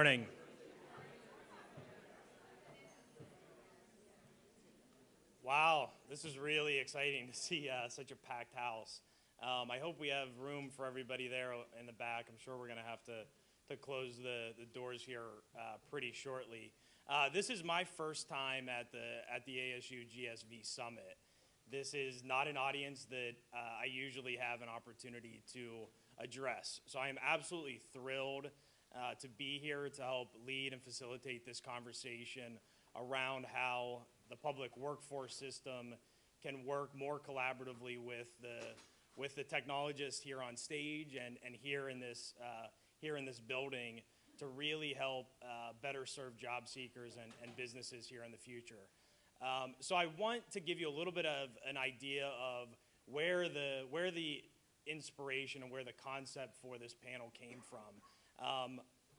morning. Wow, this is really exciting to see such a packed house. I hope we have room for everybody there in the back. I'm sure we're going to have to close the doors here pretty shortly. This is my first time at the ASU GSV Summit. This is not an audience that I usually have an opportunity to address. So I am absolutely thrilled to be here to help lead and facilitate this conversation around how the public workforce system can work more collaboratively with the technologists here on stage and here in this building to really help better serve job seekers and businesses here in the future. So I want to give you a little bit of an idea of where the inspiration and where the concept for this panel came from.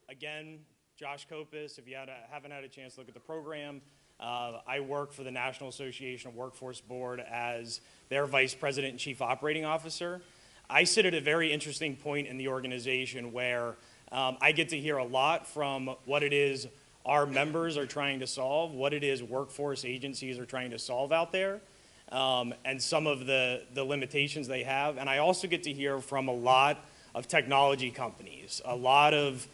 Again, Josh Copus, if you haven't had a chance to look at the program, I work for the National Association of Workforce Board as their Vice President and Chief Operating Officer. I sit at a very interesting point in the organization where I get to hear a lot from what it is our members are trying to solve, what it is workforce agencies are trying to solve out there, and some of the limitations they have. And I also get to hear from a lot of technology companies, a lot of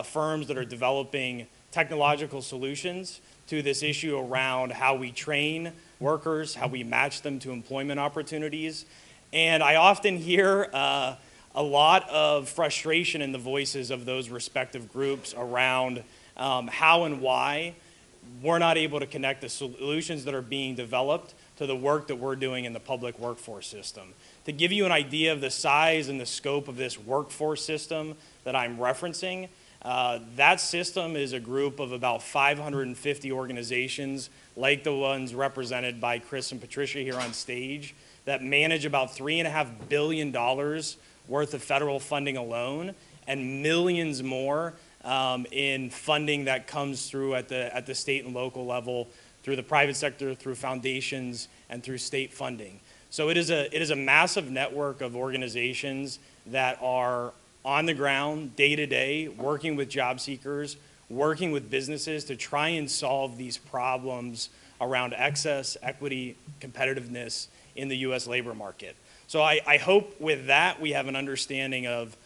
firms that are developing technological solutions to this issue around how we train workers, how we match them to employment opportunities. And I often hear a lot of frustration in the voices of those respective groups around how and why we're not able to connect the solutions that are being developed to the work that we're doing in the public workforce system. To give you an idea of the size and the scope of this workforce system that I'm referencing, that system is a group of about 550 organizations like the ones represented by Kris and Patricia here on stage that manage about $3.5 billion worth of federal funding alone and millions more in funding that comes through at the state and local level, through the private sector, through foundations, and through state funding. So it is a massive network of organizations that are on the ground, day to day, working with job seekers, working with businesses to try and solve these problems around access, equity, competitiveness in the U.S. labor market. So I hope with that we have an understanding of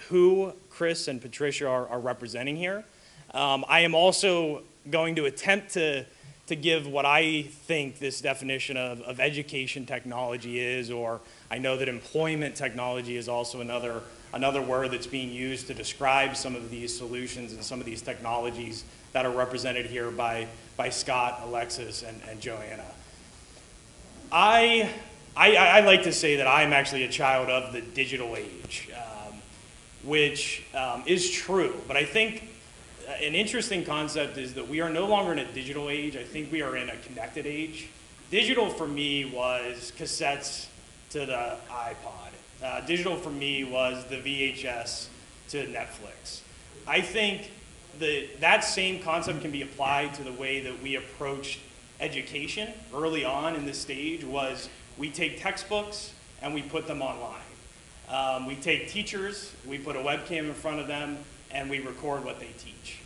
who Kris and Patricia are representing here. I am also going to attempt to give what I think this definition of education technology is, or I know that employment technology is also another word that's being used to describe some of these solutions and some of these technologies that are represented here by Scott, Alexis, and Joanna. I like to say that I'm actually a child of the digital age, which is true, but I think an interesting concept is that we are no longer in a digital age. I think we are in a connected age. Digital for me was cassettes to the iPod. Digital for me was the VHS to Netflix. I think that same concept can be applied to the way that we approach education early on in this stage. Was we take textbooks and we put them online. We take teachers, we put a webcam in front of them, and we record what they teach.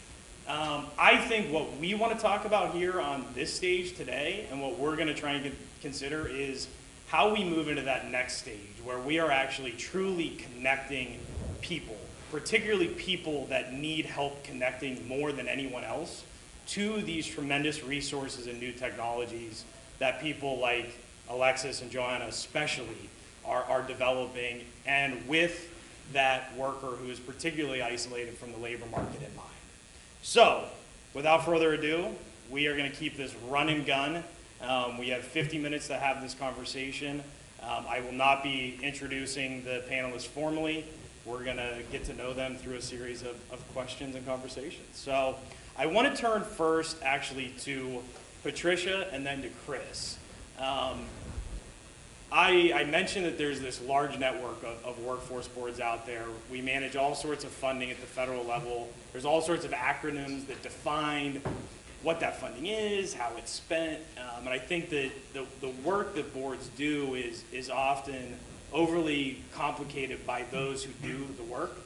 I think what we want to talk about here on this stage today, and what we're going to try and consider, is how we move into that next stage where we are actually truly connecting people, particularly people that need help connecting more than anyone else to these tremendous resources and new technologies that people like Alexis and Joanna especially are developing, and with that worker who is particularly isolated from the labor market in mind. So, without further ado, we are going to keep this run and gun. We have 50 minutes to have this conversation. I will not be introducing the panelists formally. We're going to get to know them through a series of questions and conversations. So, I want to turn first actually to Patricia and then to Kris. I mentioned that there's this large network of workforce boards out there. We manage all sorts of funding at the federal level. There's all sorts of acronyms that define what that funding is, how it's spent, and I think that the work that boards do is often overly complicated by those who do the work.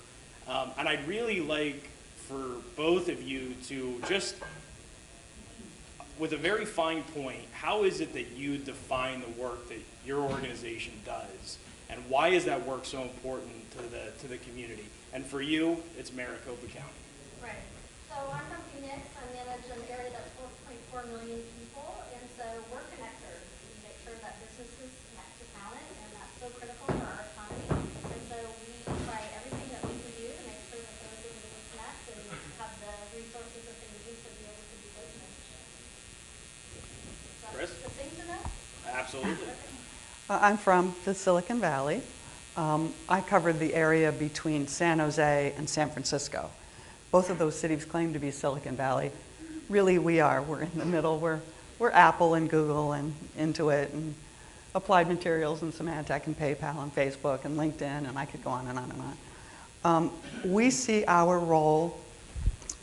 And I'd really like for both of you to just, with a very fine point, how is it that you define the work that your organization does, and why is that work so important to the community? And for you, it's Maricopa County. Right. So I'm from Phoenix. I manage an area that's 4.4 million people, and so we're connectors. We make sure that businesses connect to talent, and that's so critical for our economy. And so we try everything that we can do to make sure that those businesses connect and have the resources that they need to be able to do business. So Kris? the things to know? Absolutely. I'm from the Silicon Valley. I covered the area between San Jose and San Francisco. Both of those cities claim to be Silicon Valley. Really, we are. We're in the middle. We're Apple and Google and Intuit and Applied Materials and Symantec and PayPal and Facebook and LinkedIn, and I could go on and on and on. We see our role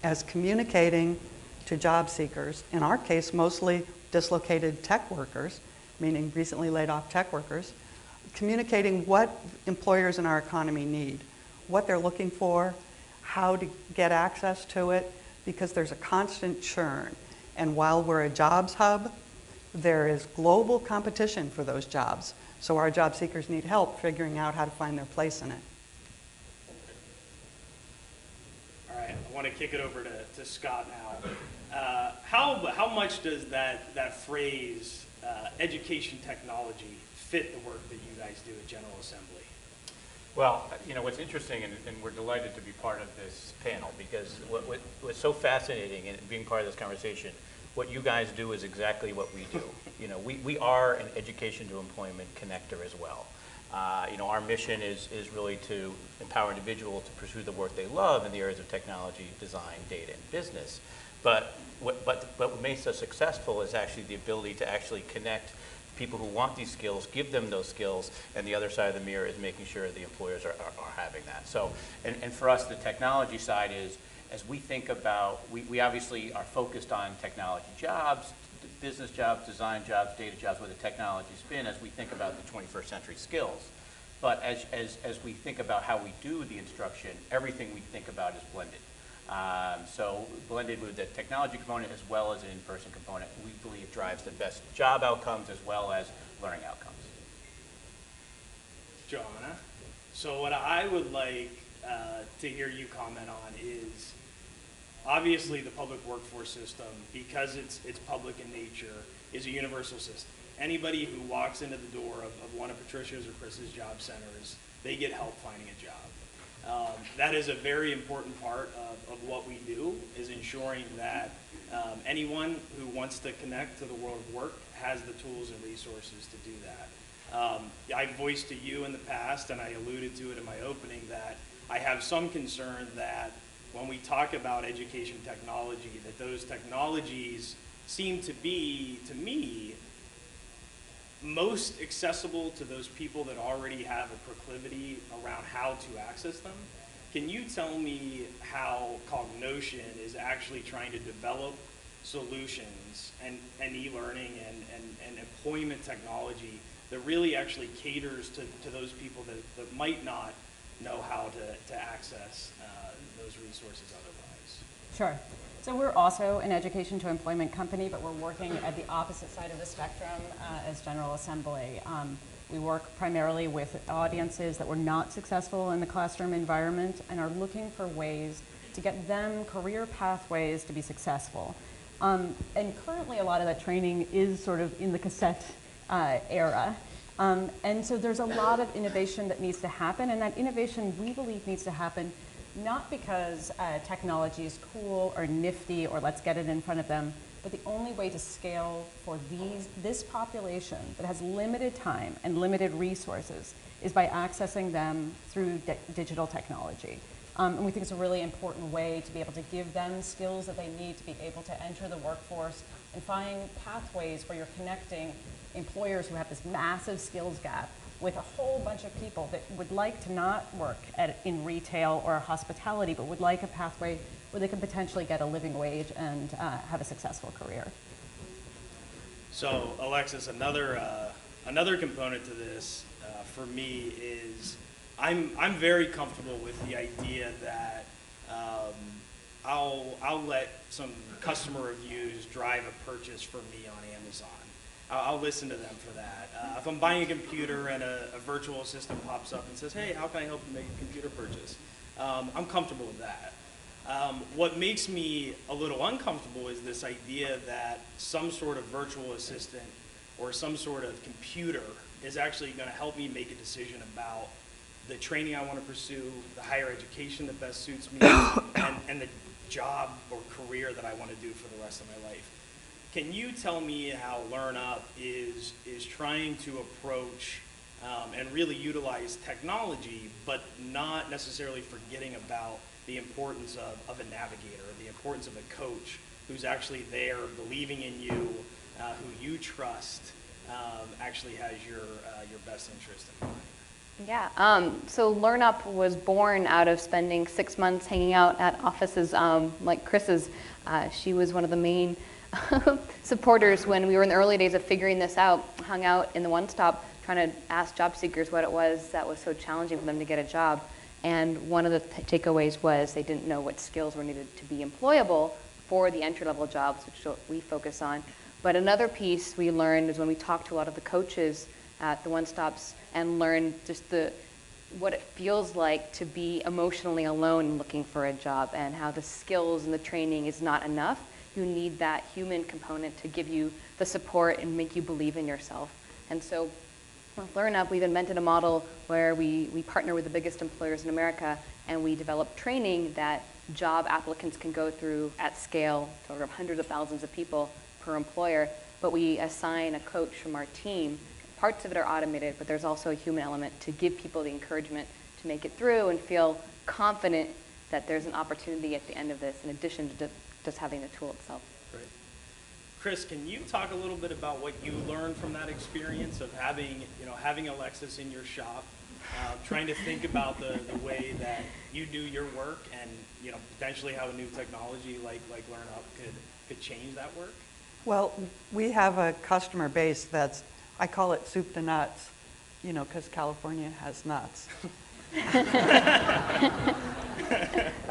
as communicating to job seekers, in our case, mostly dislocated tech workers, meaning recently laid off tech workers, communicating what employers in our economy need, what they're looking for, how to get access to it, because there's a constant churn. And while we're a jobs hub, there is global competition for those jobs. So our job seekers need help figuring out how to find their place in it. All right, I want to kick it over to Scott now. How much does that phrase, education technology, fit the work that you guys do at General Assembly? Well, you know, what's interesting, and we're delighted to be part of this panel, because what's so fascinating in being part of this conversation, what you guys do is exactly what we do. You know, we are an education to employment connector as well. You know, our mission is really to empower individuals to pursue the work they love in the areas of technology, design, data, and business. But what makes us successful is actually the ability to actually connect people who want these skills, give them those skills, and the other side of the mirror is making sure the employers are having that. So, and for us, the technology side is, as we think about, we obviously are focused on technology jobs, business jobs, design jobs, data jobs, where the technology spin as we think about the 21st century skills. But as we think about how we do the instruction, everything we think about is blended. So blended with the technology component as well as an in-person component, we believe drives the best job outcomes as well as learning outcomes. Joanna, so what I would like to hear you comment on is, obviously the public workforce system, because it's public in nature, is a universal system. Anybody who walks into the door of one of Patricia's or Kris's job centers, they get help finding a job. That is a very important part of what we do, is ensuring that anyone who wants to connect to the world of work has the tools and resources to do that. I've voiced to you in the past, and I alluded to it in my opening, that I have some concern that when we talk about education technology, that those technologies seem to be, to me, most accessible to those people that already have a proclivity around how to access them. Can you tell me how Cognotion is actually trying to develop solutions and e-learning and employment technology that really actually caters to those people that might not know how to access those resources otherwise? Sure. So we're also an education to employment company, but we're working at the opposite side of the spectrum as General Assembly. We work primarily with audiences that were not successful in the classroom environment and are looking for ways to get them career pathways to be successful. And currently a lot of that training is sort of in the cassette era. And so there's a lot of innovation that needs to happen, and that innovation we believe needs to happen not because technology is cool or nifty or let's get it in front of them, but the only way to scale for this population that has limited time and limited resources is by accessing them through digital technology. And we think it's a really important way to be able to give them skills that they need to be able to enter the workforce and find pathways where you're connecting employers who have this massive skills gap with a whole bunch of people that would like to not work in retail or hospitality, but would like a pathway where they can potentially get a living wage and have a successful career. So, Alexis, another component to this for me is I'm very comfortable with the idea that I'll let some customer reviews drive a purchase for me on Amazon. I'll listen to them for that. If I'm buying a computer and a virtual assistant pops up and says, hey, how can I help you make a computer purchase? I'm comfortable with that. What makes me a little uncomfortable is this idea that some sort of virtual assistant or some sort of computer is actually going to help me make a decision about the training I want to pursue, the higher education that best suits me, and the job or career that I want to do for the rest of my life. Can you tell me how LearnUp is trying to approach and really utilize technology, but not necessarily forgetting about the importance of a navigator, the importance of a coach who's actually there believing in you, who you trust, actually has your best interest in mind? Yeah, so LearnUp was born out of spending 6 months hanging out at offices like Kris's. She was one of the main supporters when we were in the early days of figuring this out, hung out in the one-stop trying to ask job seekers what it was that was so challenging for them to get a job. And one of the takeaways was they didn't know what skills were needed to be employable for the entry-level jobs, which is what we focus on. But another piece we learned is when we talked to a lot of the coaches at the one-stops and learned just what it feels like to be emotionally alone looking for a job, and how the skills and the training is not enough. You need that human component to give you the support and make you believe in yourself. And so with LearnUp, we've invented a model where we partner with the biggest employers in America, and we develop training that job applicants can go through at scale to over hundreds of thousands of people per employer. But we assign a coach from our team. Parts of it are automated, but there's also a human element to give people the encouragement to make it through and feel confident that there's an opportunity at the end of this, in addition to just having the tool itself. Great. Kris, can you talk a little bit about what you learned from that experience of having Alexis in your shop, trying to think about the way that you do your work, and potentially how a new technology like LearnUp could change that work? Well, we have a customer base that's, I call it soup to nuts, because California has nuts.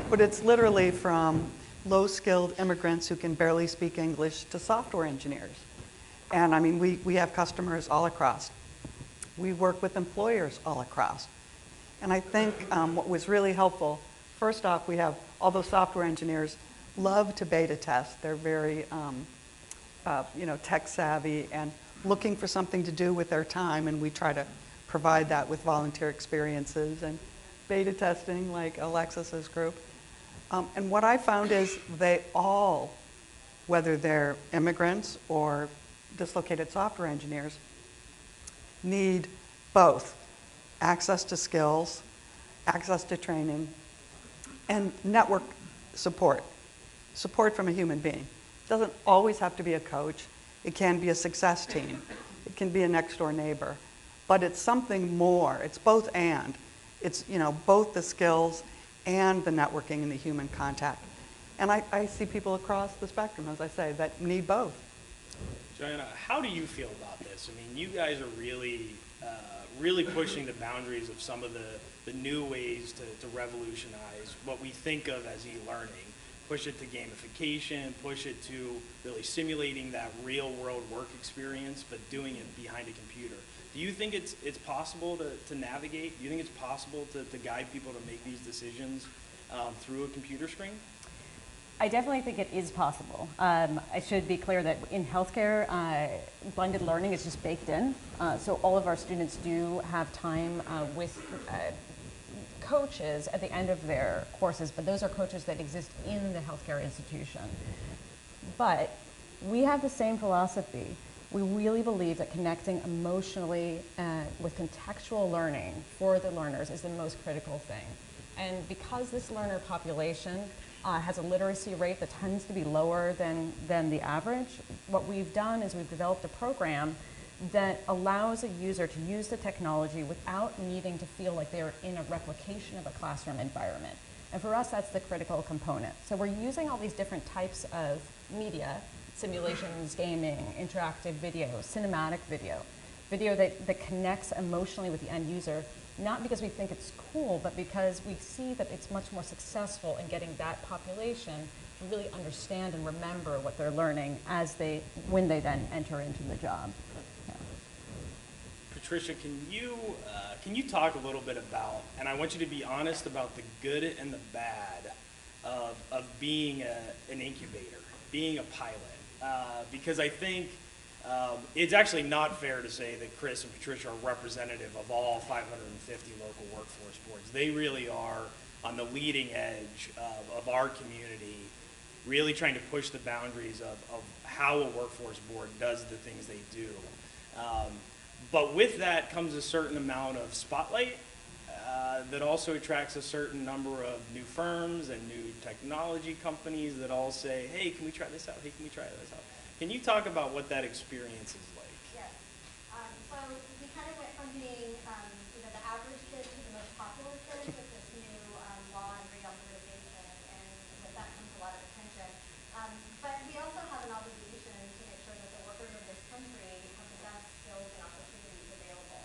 But it's literally from low-skilled immigrants who can barely speak English to software engineers. And I mean, we have customers all across. We work with employers all across. And I think what was really helpful, first off, we have all those software engineers love to beta test. They're very tech savvy and looking for something to do with their time, and we try to provide that with volunteer experiences and beta testing like Alexis's group. And what I found is they all, whether they're immigrants or dislocated software engineers, need both access to skills, access to training, and network support from a human being. It doesn't always have to be a coach. It can be a success team. It can be a next door neighbor. But it's something more. It's both and. It's both the skills and the networking and the human contact. And I see people across the spectrum, as I say, that need both. Joanna, how do you feel about this? I mean, you guys are really pushing the boundaries of some of the new ways to revolutionize what we think of as e-learning. Push it to gamification, push it to really simulating that real world work experience, but doing it behind a computer. Do you think it's possible to navigate? Do you think it's possible to guide people to make these decisions through a computer screen? I definitely think it is possible. I should be clear that in healthcare, blended learning is just baked in. So all of our students do have time with coaches at the end of their courses, but those are coaches that exist in the healthcare institution. But we have the same philosophy. We really believe that connecting emotionally with contextual learning for the learners is the most critical thing. And because this learner population has a literacy rate that tends to be lower than the average, what we've done is we've developed a program that allows a user to use the technology without needing to feel like they're in a replication of a classroom environment. And for us, that's the critical component. So we're using all these different types of media, simulations, gaming, interactive video, cinematic video, video that connects emotionally with the end user, not because we think it's cool, but because we see that it's much more successful in getting that population to really understand and remember what they're learning when they then enter into the job. Yeah. Patricia, can you talk a little bit about, and I want you to be honest about the good and the bad of being an incubator, being a pilot, because I think it's actually not fair to say that Kris and Patricia are representative of all 550 local workforce boards. They really are on the leading edge of our community, really trying to push the boundaries of how a workforce board does the things they do. But with that comes a certain amount of spotlight that also attracts a certain number of new firms and new technology companies that all say, hey, can we try this out? Hey, can we try this out? Can you talk about what that experience is like? Yes. So we kind of went from being, the average kid to the most popular kid with this new law and reauthorization, and with that comes a lot of attention. But we also have an obligation to make sure that the workers of this country have the best skills and opportunities available.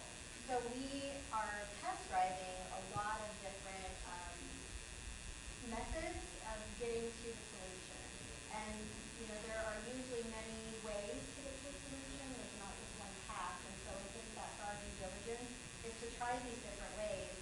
So we are test driving a lot of different methods of getting to the solution. And there are usually many ways to get to a solution. There's not just one path. And so I think that's our due diligence is to try these different ways.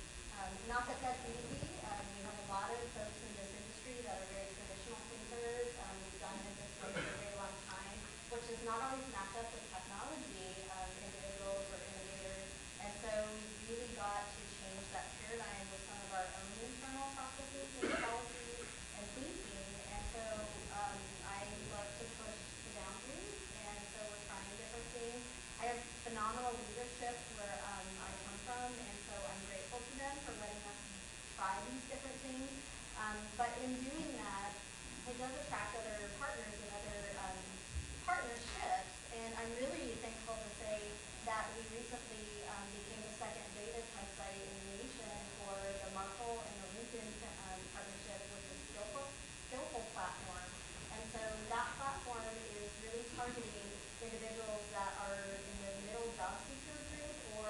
Not that that's easy. We have a lot of folks in this industry that are very traditional thinkers. We've done it this way for a very long time, which is not always matched up with technology, individuals or innovators. And so we've really got to change that paradigm with some of our own internal processes and policies and thinking. And so I love to push the boundaries, and so we're trying different things. I have phenomenal leadership where I come from, and so I'm grateful to them for letting us try these different things. But in doing that, it does attract other partners and other partnerships, and I'm really thankful to say that we recently became the second beta test site in the nation for the Markle and the LinkedIn partnership with the Skillful platform. And so that platform is really targeting individuals that are in the middle job seeker group or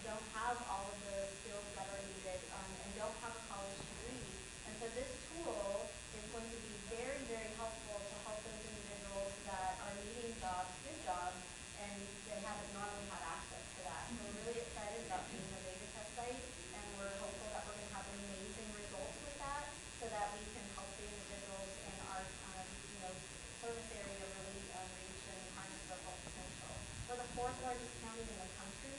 don't have all of the skills that are needed and don't have a college degree. And so this tool is going to be very, very helpful to help those individuals that are needing jobs, good jobs, and they haven't normally had access to that. So we're really excited about being a beta test site, and we're hopeful that we're going to have amazing results with that so that we can help the individuals in our service area really reach and harness their full potential. We're the fourth largest county in the country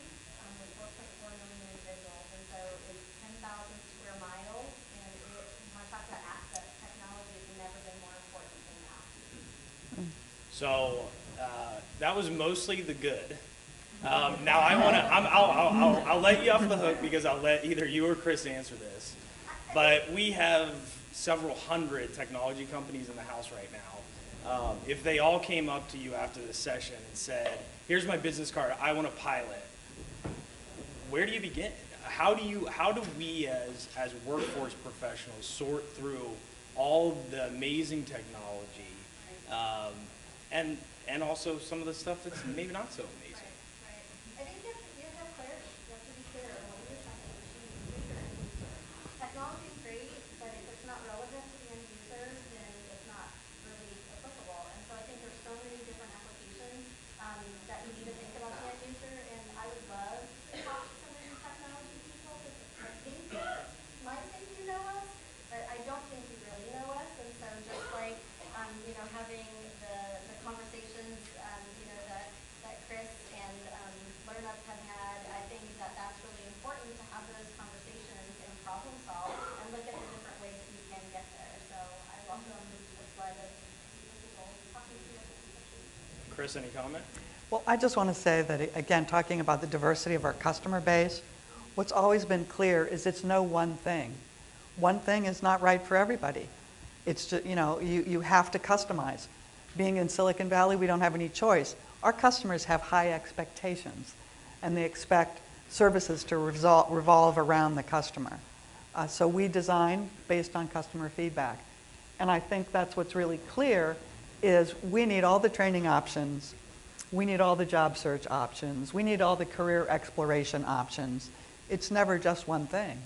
with 4.4 million individuals, and so it's 10,000 square miles, and when I talk about access, technology has never been more important than now. So that was mostly the good. Now I'll let you off the hook because I'll let either you or Kris answer this. But we have several hundred technology companies in the house right now. If they all came up to you after this session and said, here's my business card, I want to pilot, where do you begin? How do we as workforce professionals sort through all of the amazing technology and also some of the stuff that's maybe not so amazing? Right. I think you have to have clarity. You have to be clear on what you're trying to achieve for your end user. Technology is great, but if it's not relevant to the end user, then it's not really applicable. And so I think there's so many different applications that you need to think about the end user. And I would love to talk to some of these technology people because I think you might think you know us, but I don't think you really know us. And so just like having the conversations that Kris and LearnUp have had, I think that that's really important to have those conversations and problem solve and look at the different ways that you can get there. So I welcome the flood of people talking to us. Kris, any comment? Well, I just want to say that, again, talking about the diversity of our customer base, what's always been clear is it's no one thing. One thing is not right for everybody. It's just, you have to customize. Being in Silicon Valley, we don't have any choice. Our customers have high expectations, and they expect services to revolve around the customer. So we design based on customer feedback. And I think that's what's really clear is we need all the training options We need all the job search options. We need all the career exploration options. It's never just one thing.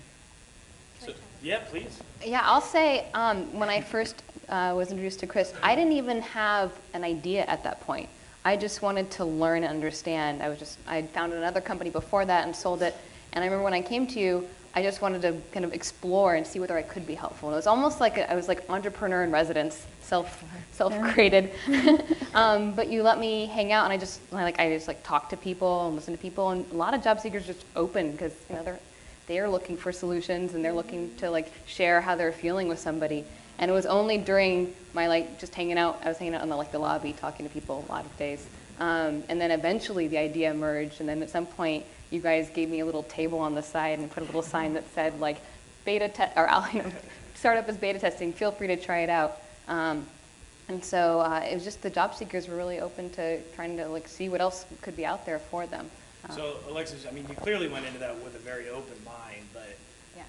So, yeah, please. Yeah, I'll say when I first was introduced to Kris, I didn't even have an idea at that point. I just wanted to learn and understand. I had founded another company before that and sold it. And I remember when I came to you, I just wanted to kind of explore and see whether I could be helpful. And it was almost like I was like entrepreneur in residence, self-created. But you let me hang out, and I just talk to people and listen to people. And a lot of job seekers just open because they're looking for solutions, and they're looking to share how they're feeling with somebody. And it was only during my just hanging out. I was hanging out in the lobby, talking to people a lot of days. And then eventually the idea emerged, and then at some point you guys gave me a little table on the side and put a little sign that said beta test, or startup is beta testing. Feel free to try it out. And so it was just the job seekers were really open to trying to see what else could be out there for them. So Alexis, I mean, you clearly went into that with a very open mind, but Yeah.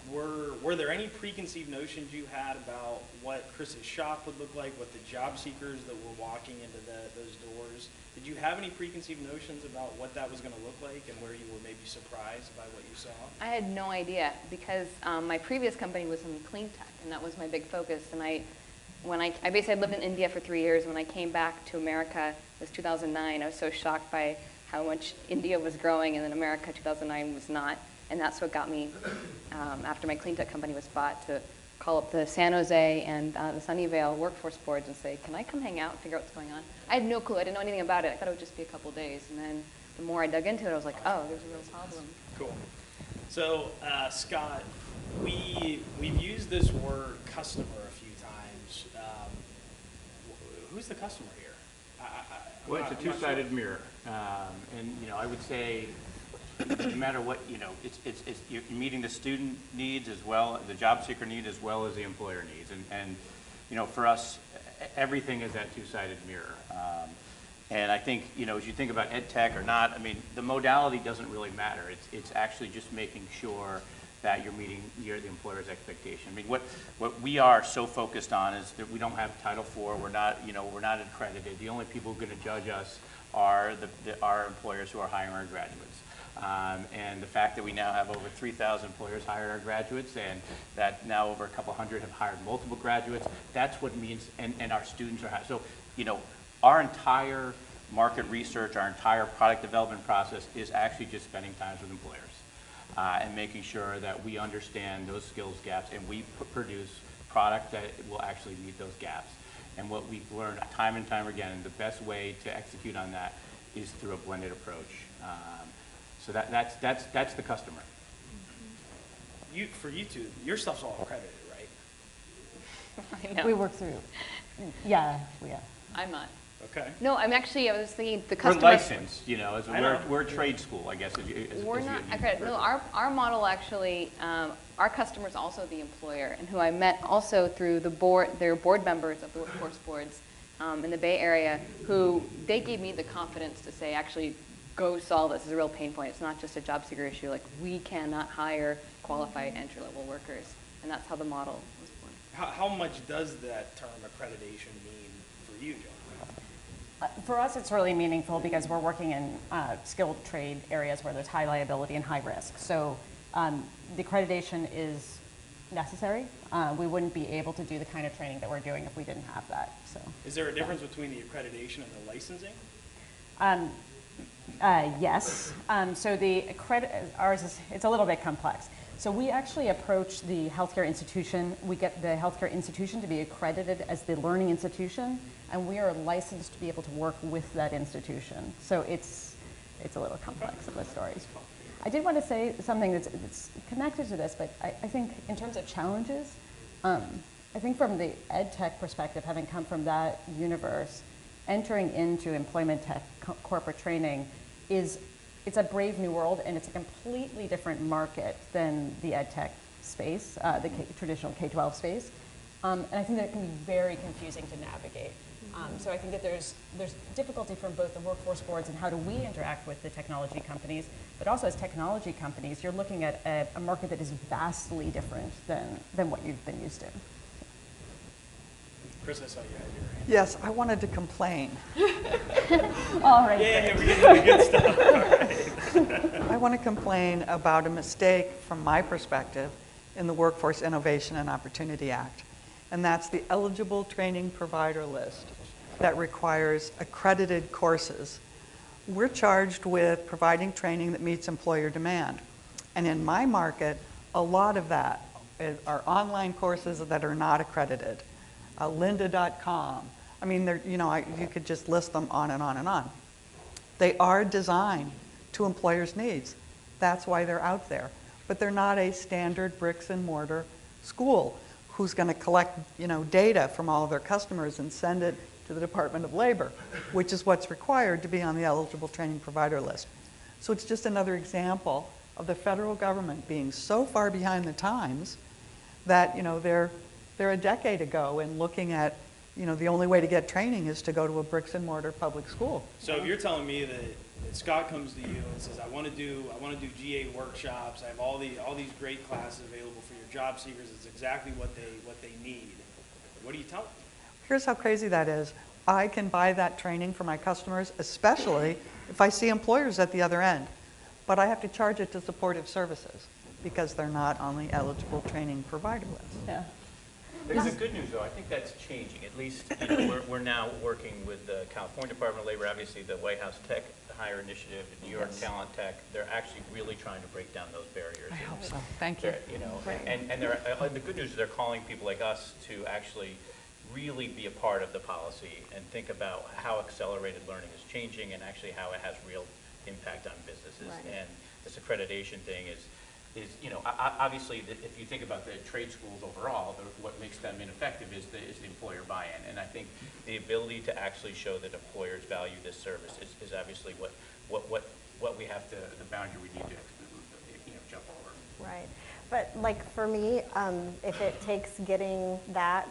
were there any preconceived notions you had about what Kris's shop would look like, what the job seekers that were walking into those doors? Did you have any preconceived notions about what that was going to look like and where you were maybe surprised by what you saw? I had no idea because my previous company was in clean tech, and that was my big focus. And I basically lived in India for 3 years. When I came back to America, it was 2009. I was so shocked by how much India was growing, and then America 2009 was not. And that's what got me, after my clean tech company was bought, to call up the San Jose and the Sunnyvale workforce boards and say, can I come hang out and figure out what's going on? I had no clue. I didn't know anything about it. I thought it would just be a couple days. And then the more I dug into it, I was like, oh, there's a real problem. Cool. So, Scott, we've used this word customer a few times. Who's the customer here? Well, it's a two-sided mirror. And I would say, no matter what, it's you're meeting the student needs as well, the job seeker need as well as the employer needs. And for us, everything is that two-sided mirror. And I think, as you think about ed tech or not, I mean, the modality doesn't really matter. It's actually just making sure that you're meeting the employer's expectation. I mean, what we are so focused on is that we don't have Title IV. We're not accredited. The only people who are going to judge us are our employers who are hiring our graduates. And the fact that we now have over 3,000 employers hire our graduates, and that now over a couple hundred have hired multiple graduates, that's what means, and our students are hired. So, our entire market research, our entire product development process is actually just spending time with employers and making sure that we understand those skills gaps, and we produce product that will actually meet those gaps. And what we've learned time and time again, the best way to execute on that is through a blended approach. So that's the customer. For you two, your stuff's all accredited, right? I know. We work through. Yeah, we are. I'm not. Okay. No, I was thinking the We're customer. licensed, I know. we're a trade school, I guess. We're not accredited. No, our model actually, our customer is also the employer, and who I met also through their board members of the workforce boards in the Bay Area, who they gave me the confidence to say, actually, go solve this. It's a real pain point. It's not just a job seeker issue. We cannot hire qualified entry-level workers, and that's how the model was born. How much does that term accreditation mean for you, Joanna? For us, it's really meaningful because we're working in skilled trade areas where there's high liability and high risk. So the accreditation is necessary. We wouldn't be able to do the kind of training that we're doing if we didn't have that. So, is there a difference between the accreditation and the licensing? Yes. So it's a little bit complex. So we actually approach the healthcare institution. We get the healthcare institution to be accredited as the learning institution, and we are licensed to be able to work with that institution. So it's a little complex of the stories. I did want to say something that's connected to this, but I think in terms of challenges, I think from the ed tech perspective, having come from that universe, entering into employment tech corporate training it's a brave new world, and it's a completely different market than the ed tech space, the traditional K-12 space. And I think that it can be very confusing to navigate. So I think that there's difficulty from both the workforce boards and how do we interact with the technology companies, but also as technology companies, you're looking at a market that is vastly different than what you've been used to. Kris, I saw you had your hand. Yes, I wanted to complain. All right. Yeah, we're getting to the good stuff. All right. I want to complain about a mistake from my perspective in the Workforce Innovation and Opportunity Act, and that's the eligible training provider list that requires accredited courses. We're charged with providing training that meets employer demand. And in my market, a lot of that are online courses that are not accredited. Lynda.com. I mean, you could just list them on and on and on. They are designed to employers' needs. That's why they're out there. But they're not a standard bricks and mortar school who's going to collect, data from all of their customers and send it to the Department of Labor, which is what's required to be on the eligible training provider list. So it's just another example of the federal government being so far behind the times that they're a decade ago and looking at the only way to get training is to go to a bricks and mortar public school. So if you're telling me that Scott comes to you and says, I want to do GA workshops, I have all these great classes available for your job seekers, it's exactly what they need. What do you tell them? Here's how crazy that is. I can buy that training for my customers, especially if I see employers at the other end. But I have to charge it to supportive services because they're not on the eligible training provider list. Yeah. There's the good news, though. I think that's changing. At least we're now working with the California Department of Labor, obviously the White House Tech Hire Initiative, the New York Talent Tech. They're actually really trying to break down those barriers. I hope so. Thank you. And the good news is they're calling people like us to actually really be a part of the policy and think about how accelerated learning is changing and actually how it has real impact on businesses. Right. And this accreditation thing is obviously, if you think about the trade schools overall, what makes them ineffective is the employer buy-in. And I think the ability to actually show that employers value this service is obviously what we have to, the boundary we need to jump over. Right. But like for me, if it takes getting that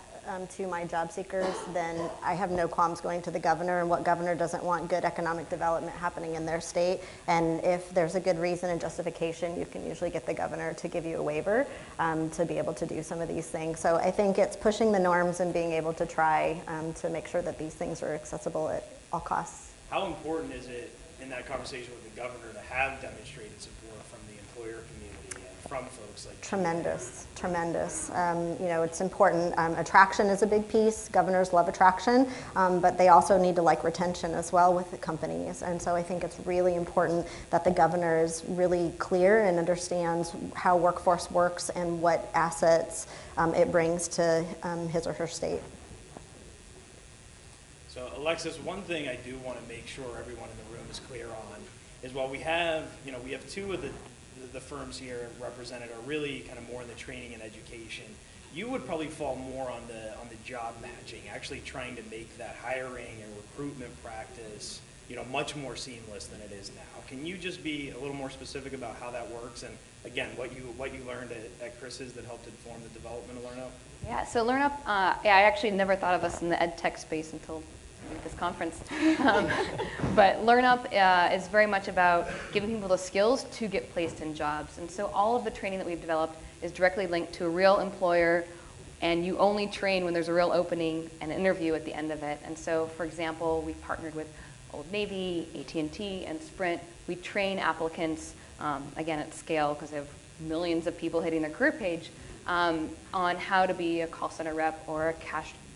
to my job seekers, then I have no qualms going to the governor, and what governor doesn't want good economic development happening in their state? And if there's a good reason and justification, you can usually get the governor to give you a waiver to be able to do some of these things. So I think it's pushing the norms and being able to try to make sure that these things are accessible at all costs. How important is it in that conversation with the governor to have demonstrated support from the employer community and from folks like Tremendous. It's important. Attraction is a big piece. Governors love attraction, but they also need to like retention as well with the companies. And so I think it's really important that the governor is really clear and understands how workforce works and what assets it brings to his or her state. So Alexis, one thing I do want to make sure everyone in the room is clear on is while we have two of the firms here represented are really kind of more in the training and education, you would probably fall more on the job matching, actually trying to make that hiring and recruitment practice much more seamless than it is now. Can you just be a little more specific about how that works and again what you learned at Kris's that helped inform the development of LearnUp? Yeah, so LearnUp, I actually never thought of us in the ed tech space until this conference. But LearnUp is very much about giving people the skills to get placed in jobs. And so all of the training that we've developed is directly linked to a real employer, and you only train when there's a real opening and an interview at the end of it. And so, for example, we've partnered with Old Navy, AT&T, and Sprint. We train applicants, again, at scale, because they have millions of people hitting their career page, on how to be a call center rep or a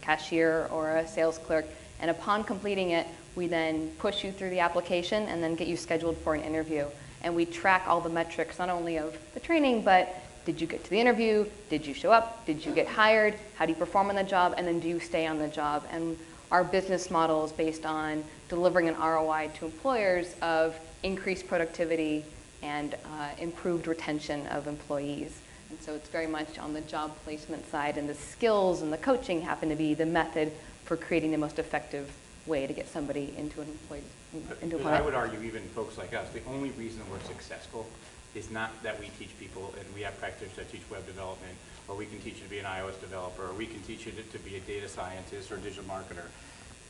cashier or a sales clerk. And upon completing it, we then push you through the application and then get you scheduled for an interview. And we track all the metrics, not only of the training, but did you get to the interview? Did you show up? Did you get hired? How do you perform on the job? And then do you stay on the job? And our business model is based on delivering an ROI to employers of increased productivity and improved retention of employees. And so it's very much on the job placement side, and the skills and the coaching happen to be the method for creating the most effective way to get somebody into an employment. I would argue even folks like us, the only reason we're successful is not that we teach people, and we have practitioners that teach web development, or we can teach you to be an iOS developer, or we can teach you to be a data scientist or a digital marketer.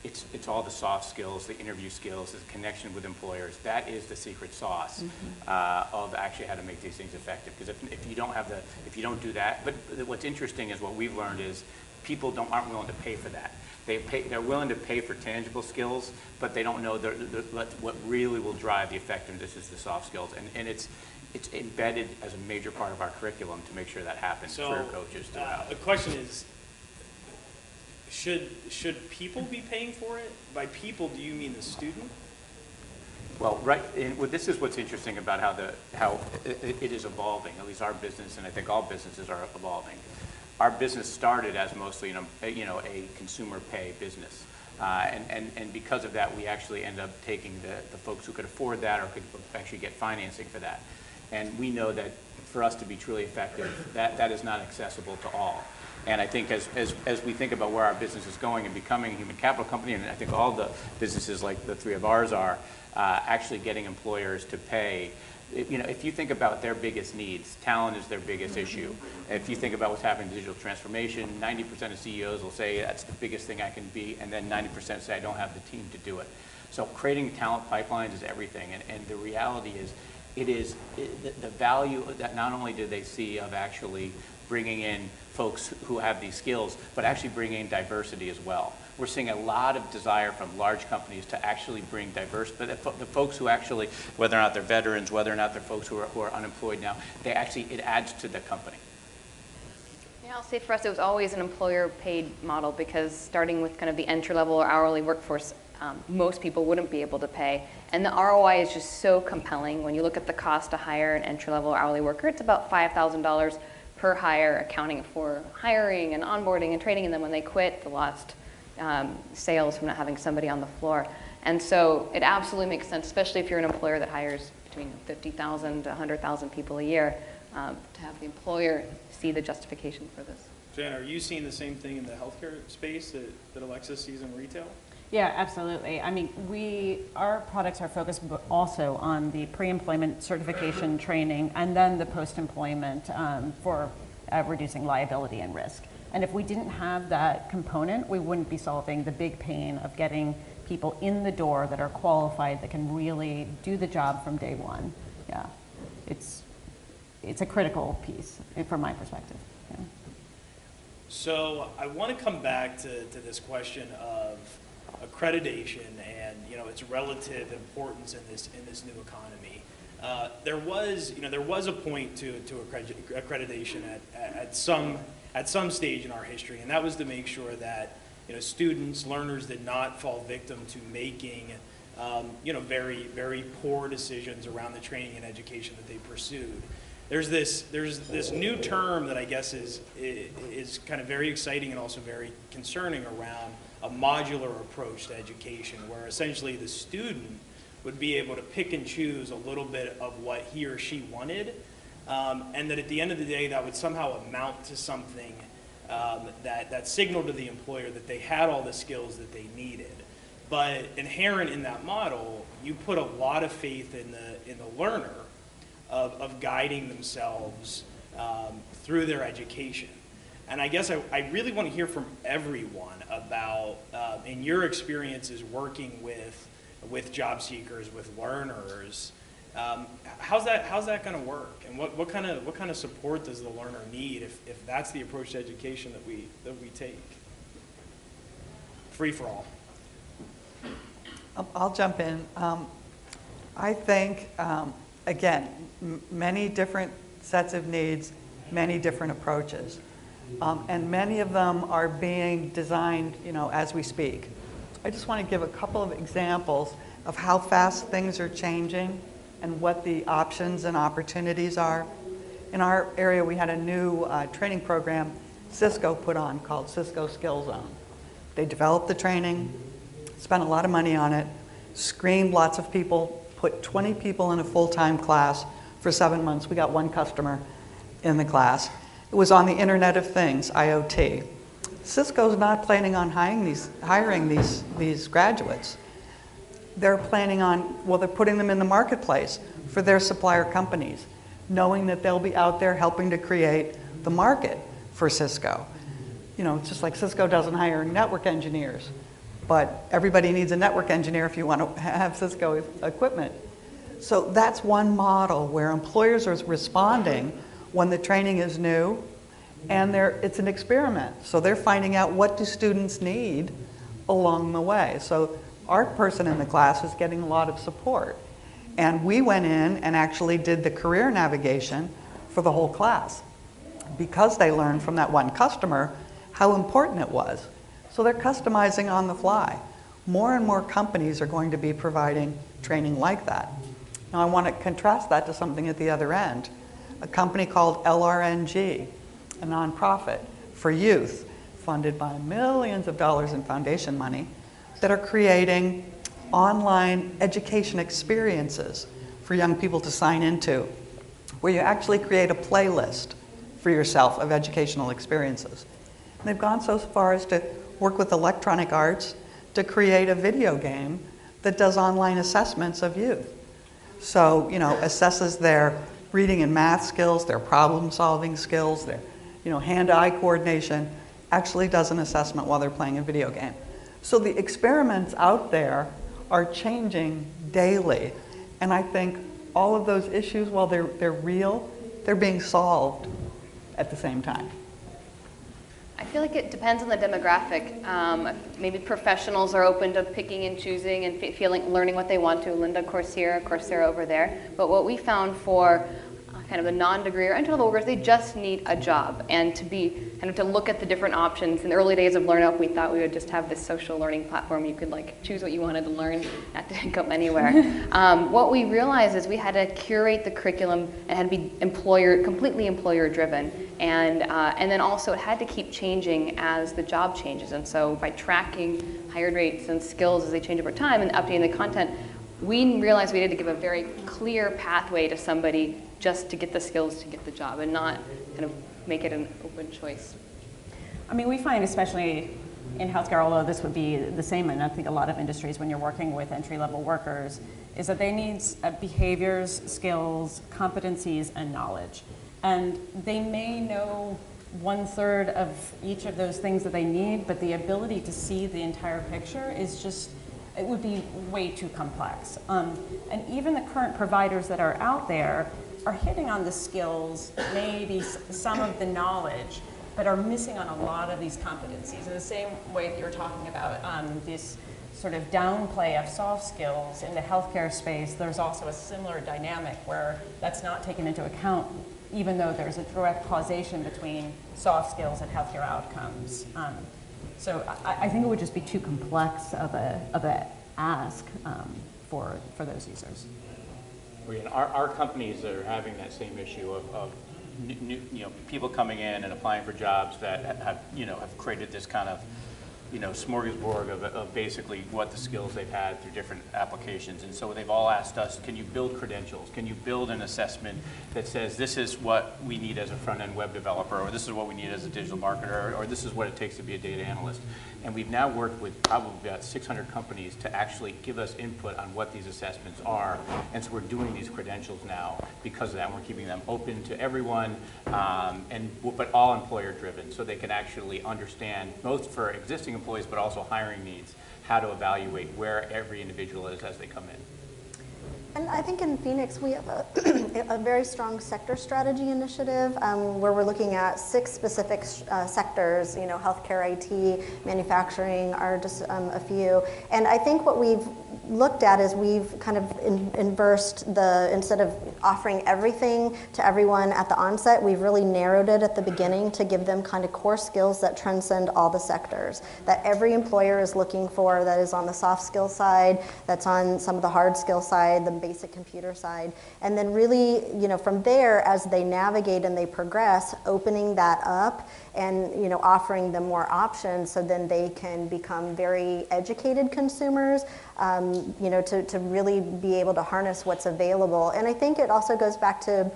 It's all the soft skills, the interview skills, the connection with employers. That is the secret sauce of actually how to make these things effective. Because if you don't do that, but what's interesting is what we've learned is people aren't willing to pay for that. They're willing to pay for tangible skills, but they don't know what really will drive the effectiveness is the soft skills. And it's embedded as a major part of our curriculum to make sure that happens for coaches throughout. The question is, should people be paying for it? By people, do you mean the student? Well, right. This is what's interesting about how it is evolving. At least our business, and I think all businesses are evolving. Our business started as mostly a consumer pay business, and because of that, we actually ended up taking the folks who could afford that or could actually get financing for that. And we know that for us to be truly effective, that is not accessible to all. And I think as we think about where our business is going and becoming a human capital company, and I think all the businesses like the three of ours are, actually getting employers to pay. If you think about their biggest needs, talent is their biggest issue. If you think about what's happening in digital transformation, 90% of CEOs will say that's the biggest thing I can be, and then 90% say I don't have the team to do it. So creating talent pipelines is everything, and the reality is, the value that not only do they see of actually bringing in folks who have these skills, but actually bringing in diversity as well. We're seeing a lot of desire from large companies to actually bring diverse, but the folks who actually, whether or not they're veterans, whether or not they're folks who are unemployed now, it adds to the company. Yeah, I'll say for us, it was always an employer-paid model because starting with kind of the entry-level or hourly workforce, most people wouldn't be able to pay. And the ROI is just so compelling. When you look at the cost to hire an entry-level hourly worker, it's about $5,000 per hire, accounting for hiring and onboarding and training, and then when they quit, the lost sales from not having somebody on the floor. And so it absolutely makes sense, especially if you're an employer that hires between 50,000 to 100,000 people a year, to have the employer see the justification for this. Joanna, are you seeing the same thing in the healthcare space that Alexis sees in retail? Yeah, absolutely. I mean, our products are focused also on the pre-employment certification training and then the post-employment for reducing liability and risk. And if we didn't have that component, we wouldn't be solving the big pain of getting people in the door that are qualified, that can really do the job from day one. Yeah, it's a critical piece from my perspective. Yeah. So I want to come back to this question of accreditation and its relative importance in this new economy. There was a point to accreditation at some stage in our history, and that was to make sure that students, learners did not fall victim to making very, very poor decisions around the training and education that they pursued. There's this new term that I guess is kind of very exciting and also very concerning around a modular approach to education, where essentially the student would be able to pick and choose a little bit of what he or she wanted, and that at the end of the day that would somehow amount to something that signaled to the employer that they had all the skills that they needed. But inherent in that model, you put a lot of faith in the learner of guiding themselves through their education. And I guess I really want to hear from everyone about, in your experiences working with job seekers, with learners, how's that going to work? And what kind of support does the learner need if that's the approach to education that we take? Free for all. I'll jump in. I think, again, many different sets of needs, many different approaches. And many of them are being designed, as we speak. I just want to give a couple of examples of how fast things are changing and what the options and opportunities are. In our area, we had a new training program Cisco put on called Cisco Skill Zone. They developed the training, spent a lot of money on it, screened lots of people, put 20 people in a full-time class for 7 months. We got one customer in the class. It was on the Internet of Things, IoT. Cisco's not planning on hiring these graduates. They're planning on, they're putting them in the marketplace for their supplier companies, knowing that they'll be out there helping to create the market for Cisco. It's just like Cisco doesn't hire network engineers, but everybody needs a network engineer if you want to have Cisco equipment. So that's one model where employers are responding when the training is new And it's an experiment. So they're finding out what do students need along the way. So our person in the class is getting a lot of support. And we went in and actually did the career navigation for the whole class because they learned from that one customer how important it was. So they're customizing on the fly. More and more companies are going to be providing training like that. Now I want to contrast that to something at the other end. A company called LRNG, a nonprofit for youth, funded by millions of dollars in foundation money, that are creating online education experiences for young people to sign into, where you actually create a playlist for yourself of educational experiences. And they've gone so far as to work with Electronic Arts to create a video game that does online assessments of youth. So, assesses their reading and math skills, their problem-solving skills, their, hand-eye coordination, actually does an assessment while they're playing a video game. So the experiments out there are changing daily. And I think all of those issues, while they're real, they're being solved at the same time. I feel like it depends on the demographic. Maybe professionals are open to picking and choosing and learning what they want to. Linda, Coursera over there. But what we found for kind of the non-degree or entry-level workers, they just need a job. And to look at the different options. In the early days of LearnUp, we thought we would just have this social learning platform. You could choose what you wanted to learn, that didn't go anywhere. What we realized is we had to curate the curriculum and had to be completely employer-driven. And then also it had to keep changing as the job changes. And so by tracking hired rates and skills as they change over time and updating the content, we realized we had to give a very clear pathway to somebody just to get the skills to get the job and not kind of make it an open choice. I mean, we find, especially in healthcare, although this would be the same in I think a lot of industries when you're working with entry-level workers, is that they need behaviors, skills, competencies, and knowledge. And they may know 1/3 of each of those things that they need, but the ability to see the entire picture is just, it would be way too complex. And even the current providers that are out there are hitting on the skills, maybe some of the knowledge, but are missing on a lot of these competencies. In the same way that you were talking about this sort of downplay of soft skills in the healthcare space, there's also a similar dynamic where that's not taken into account, even though there's a direct causation between soft skills and healthcare outcomes. So I think it would just be too complex of a ask for those users. Our companies are having that same issue of people coming in and applying for jobs that have created this kind of smorgasbord of basically what the skills they've had through different applications. And so they've all asked us, can you build credentials? Can you build an assessment that says this is what we need as a front-end web developer, or this is what we need as a digital marketer, or this is what it takes to be a data analyst? And we've now worked with probably about 600 companies to actually give us input on what these assessments are. And so we're doing these credentials now because of that. And we're keeping them open to everyone, but all employer driven, so they can actually understand, both for existing employees but also hiring needs, how to evaluate where every individual is as they come in. And I think in Phoenix we have a very strong sector strategy initiative where we're looking at 6 specific sectors, healthcare, IT, manufacturing are just a few. And I think what we've looked at is we've kind of inversed instead of offering everything to everyone at the onset, we've really narrowed it at the beginning to give them kind of core skills that transcend all the sectors, that every employer is looking for, that is on the soft skill side, that's on some of the hard skill side, the basic computer side. And then really, from there, as they navigate and they progress, opening that up and offering them more options so then they can become very educated consumers, to really be able to harness what's available. And I think it also goes back to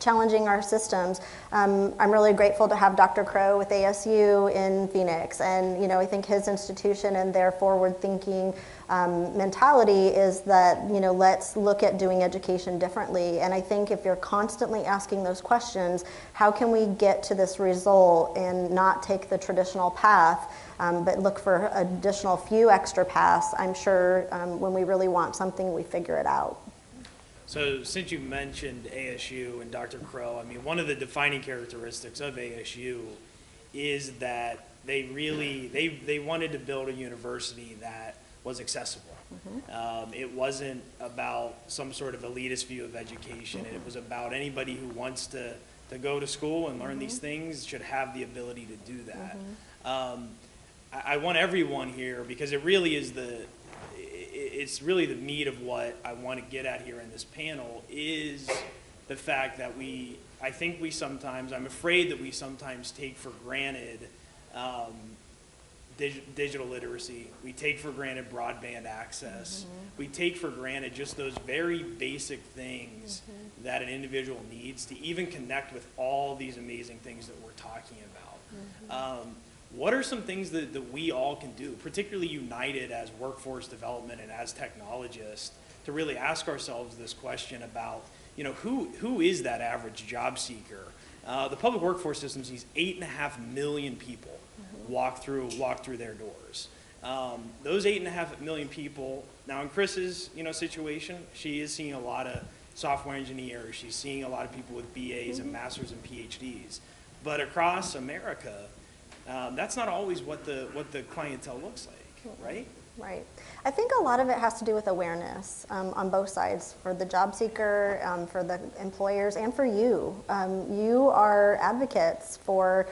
challenging our systems. I'm really grateful to have Dr. Crow with ASU in Phoenix, and I think his institution and their forward-thinking mentality is that let's look at doing education differently. And I think if you're constantly asking those questions, how can we get to this result and not take the traditional path, but look for additional few extra paths? I'm sure when we really want something, we figure it out. So since you mentioned ASU and Dr. Crow, I mean, one of the defining characteristics of ASU is that they wanted to build a university that was accessible. It wasn't about some sort of elitist view of education. It was about anybody who wants to go to school and learn these things should have the ability to do that. I want everyone here, because it really is it's really the meat of what I want to get at here in this panel, is the fact that I think we sometimes, I'm afraid that we sometimes take for granted digital literacy. We take for granted broadband access. We take for granted just those very basic things that an individual needs to even connect with all these amazing things that we're talking about. What are some things that we all can do, particularly united as workforce development and as technologists, to really ask ourselves this question about, who is that average job seeker? The public workforce system sees 8.5 million people walk through their doors. Those 8.5 million people, now in Kris's situation, she is seeing a lot of software engineers. She's seeing a lot of people with BAs and masters and PhDs. But across America, that's not always what the clientele looks like, right? Right. I think a lot of it has to do with awareness on both sides, for the job seeker, for the employers, and for you. You are advocates for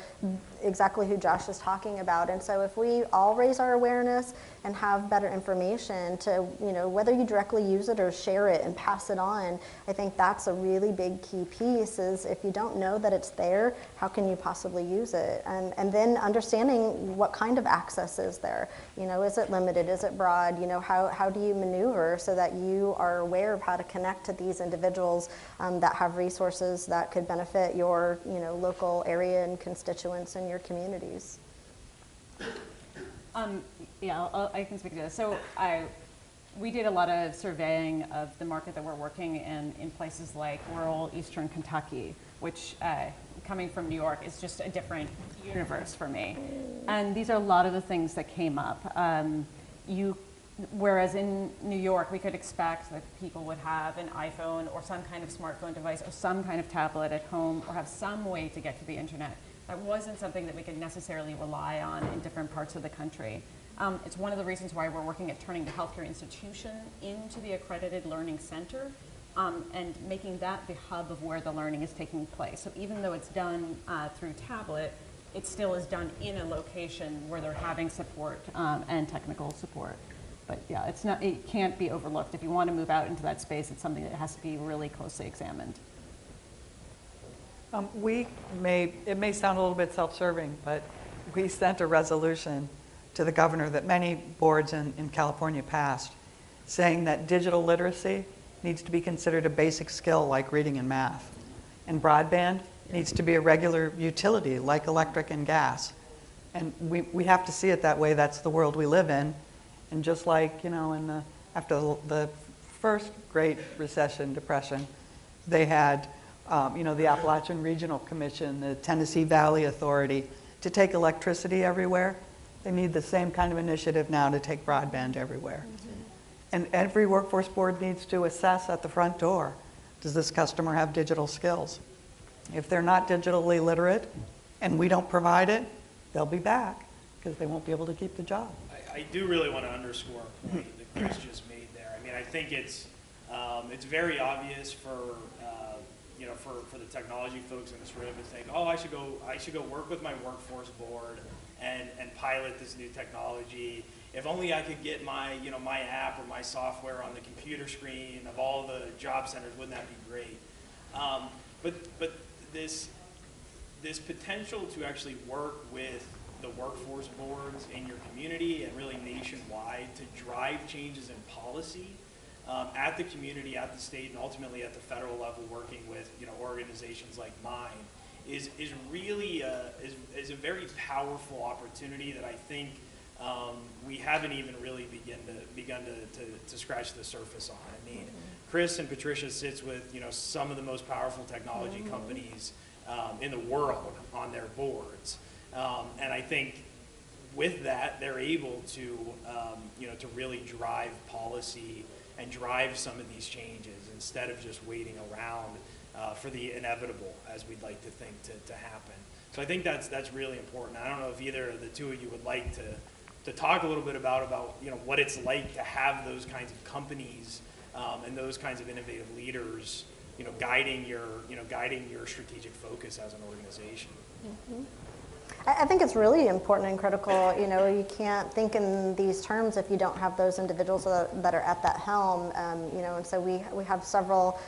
exactly who Josh is talking about. And so if we all raise our awareness and have better information to, whether you directly use it or share it and pass it on, I think that's a really big key piece. Is if you don't know that it's there, how can you possibly use it? And then understanding what kind of access is there. Is it limited? Is it broad? How do you maneuver so that you are aware of how to connect to these individuals that have resources that could benefit your, local area and constituents and your communities? Yeah, I can speak to this. So we did a lot of surveying of the market that we're working in places like rural eastern Kentucky, which coming from New York is just a different universe for me. And these are a lot of the things that came up. Whereas in New York, we could expect that people would have an iPhone or some kind of smartphone device or some kind of tablet at home or have some way to get to the internet. That wasn't something that we could necessarily rely on in different parts of the country. It's one of the reasons why we're working at turning the healthcare institution into the accredited learning center and making that the hub of where the learning is taking place. So even though it's done through tablet, it still is done in a location where they're having support and technical support. But yeah, it can't be overlooked. If you want to move out into that space, it's something that has to be really closely examined. It may sound a little bit self-serving, but we sent a resolution to the governor that many boards in California passed, saying that digital literacy needs to be considered a basic skill like reading and math. And broadband needs to be a regular utility like electric and gas. And we have to see it that way. That's the world we live in. And just like, after the first Great Recession, Depression, they had the Appalachian Regional Commission, the Tennessee Valley Authority, to take electricity everywhere. They need the same kind of initiative now to take broadband everywhere. And every workforce board needs to assess at the front door, does this customer have digital skills? If they're not digitally literate and we don't provide it, they'll be back because they won't be able to keep the job. I do really want to underscore a point that Kris just made there. I mean, I think it's very obvious for the technology folks in this room to think, oh, I should go work with my workforce board and pilot this new technology. If only I could get my my app or my software on the computer screen of all the job centers, wouldn't that be great? But this potential to actually work with the workforce boards in your community and really nationwide to drive changes in policy at the community, at the state, and ultimately at the federal level, working with organizations like mine, is really is a very powerful opportunity that I think we haven't even really begun to scratch the surface on. I mean, Kris and Patricia sits with some of the most powerful technology companies in the world on their boards. And I think with that, they're able to, to really drive policy and drive some of these changes instead of just waiting around for the inevitable, as we'd like to think, to happen. So I think that's really important. I don't know if either of the two of you would like to talk a little bit about what it's like to have those kinds of companies and those kinds of innovative leaders, guiding your strategic focus as an organization. Mm-hmm. I think it's really important and critical. You can't think in these terms if you don't have those individuals that are at that helm. And so we have several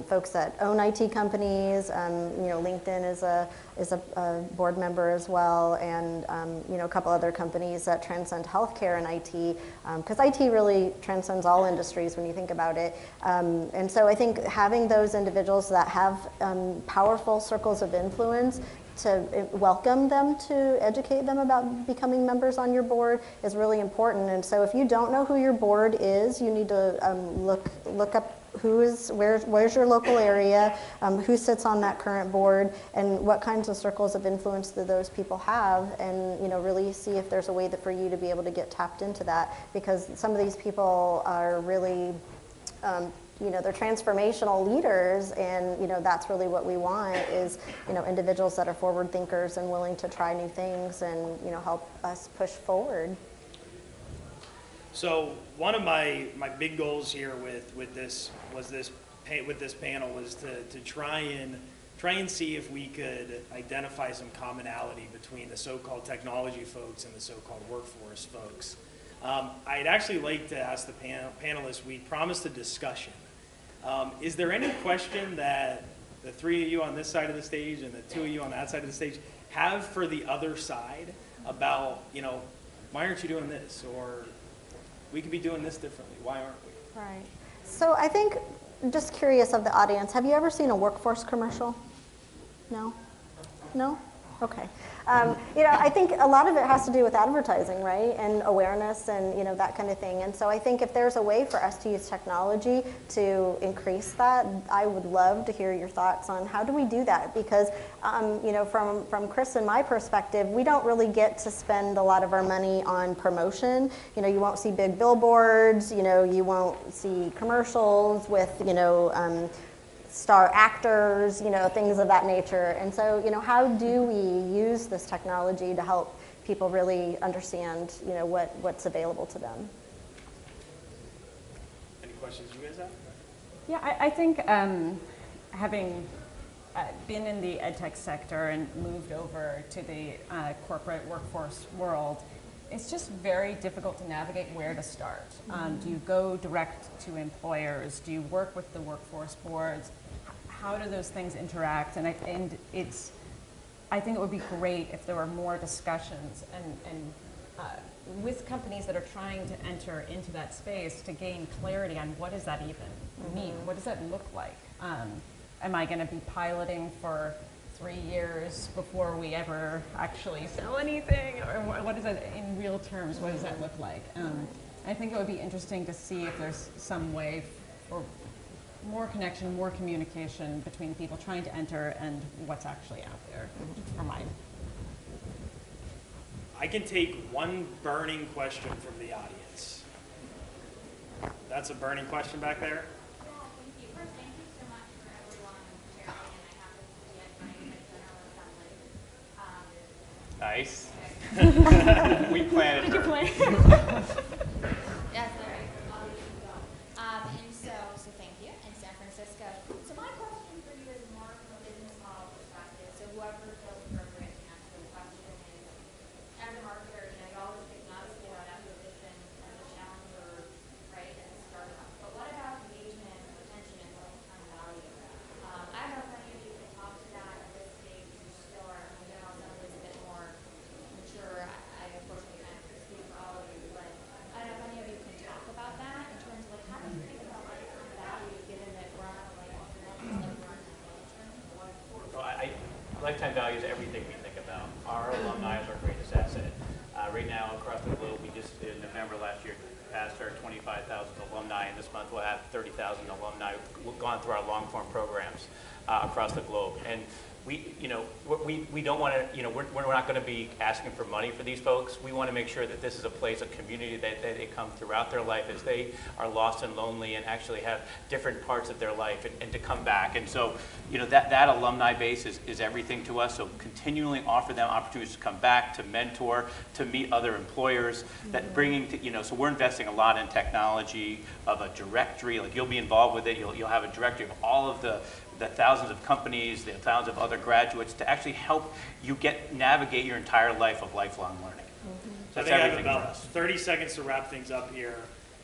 folks that own IT companies. LinkedIn is a board member as well, and a couple other companies that transcend healthcare and IT, because IT really transcends all industries when you think about it. And so I think having those individuals that have powerful circles of influence, to welcome them, to educate them about becoming members on your board is really important. And so if you don't know who your board is, you need to look up where's your local area, who sits on that current board, and what kinds of circles of influence do those people have, and really see if there's a way for you to be able to get tapped into that, because some of these people are really they're transformational leaders, and that's really what we want is individuals that are forward thinkers and willing to try new things and help us push forward. So one of my big goals here with this panel was to try and see if we could identify some commonality between the so-called technology folks and the so-called workforce folks. I'd actually like to ask the panelists, we promised a discussion. Is there any question that the three of you on this side of the stage and the two of you on that side of the stage have for the other side about, why aren't you doing this? Or we could be doing this differently. Why aren't we? Right. So I think, just curious of the audience, have you ever seen a workforce commercial? No? No? Okay. I think a lot of it has to do with advertising, right? And awareness and, that kind of thing. And so I think if there's a way for us to use technology to increase that, I would love to hear your thoughts on how do we do that? Because, from Kris and my perspective, we don't really get to spend a lot of our money on promotion. You won't see big billboards, you won't see commercials with, star actors, things of that nature. And so, how do we use this technology to help people really understand, what's available to them? Any questions you guys have? Yeah, I think having been in the ed tech sector and moved over to the corporate workforce world, it's just very difficult to navigate where to start. Do you go direct to employers? Do you work with the workforce boards? How do those things interact? And I think it would be great if there were more discussions and with companies that are trying to enter into that space to gain clarity on what does that even mean? What does that look like? Am I going to be piloting for 3 years before we ever actually sell anything? Or what is that in real terms? What does that look like? I think it would be interesting to see if there's some way for more connection, more communication between people trying to enter and what's actually out there for mine. I can take one burning question from the audience. That's a burning question back there? Yeah, thank you. First, thank you so much for everyone sharing, and I happen to be at my General Assembly. Nice. We planted her. Did you play? Yes, there you go. And so thank you. In San Francisco. So my question for you is more from a business model perspective. So whoever feels appropriate to answer the question is, as a marketer, you always think not to get out acquisition as a challenger, right, as a startup. But what about engagement, retention, and lifetime value? I don't know if any of you can talk to that at this stage. You still are, General Assembly is a bit more mature. I unfortunately can't speak for all of you, but I don't know if any of you can talk about that in terms of how do you think about lifetime value, given that we're on Lifetime value is everything we think about. Our alumni is our greatest asset. Right now, across the globe, we just, in November last year, passed our 25,000 alumni, and this month we'll have 30,000 alumni gone through our long-form programs across the globe. And we don't want to, we're not going to be asking for money for these folks. We want to make sure that this is a place, a community that they come throughout their life as they are lost and lonely and actually have different parts of their life and to come back. And so, that alumni base is everything to us. So continually offer them opportunities to come back, to mentor, to meet other employers, that bringing to, so we're investing a lot in technology of a directory. Like you'll be involved with it. You'll have a directory of all of the thousands of companies, the thousands of other graduates to actually help you navigate your entire life of lifelong learning. So I think I have about 30 seconds to wrap things up here.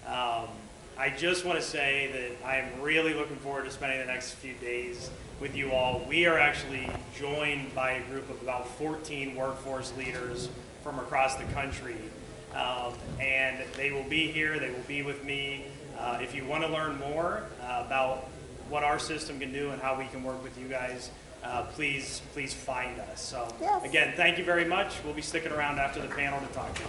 I just want to say that I am really looking forward to spending the next few days with you all. We are actually joined by a group of about 14 workforce leaders from across the country. And they will be here, they will be with me. If you want to learn more about what our system can do and how we can work with you guys, please find us. So Yes. again, thank you very much. We'll be sticking around after the panel to talk to you.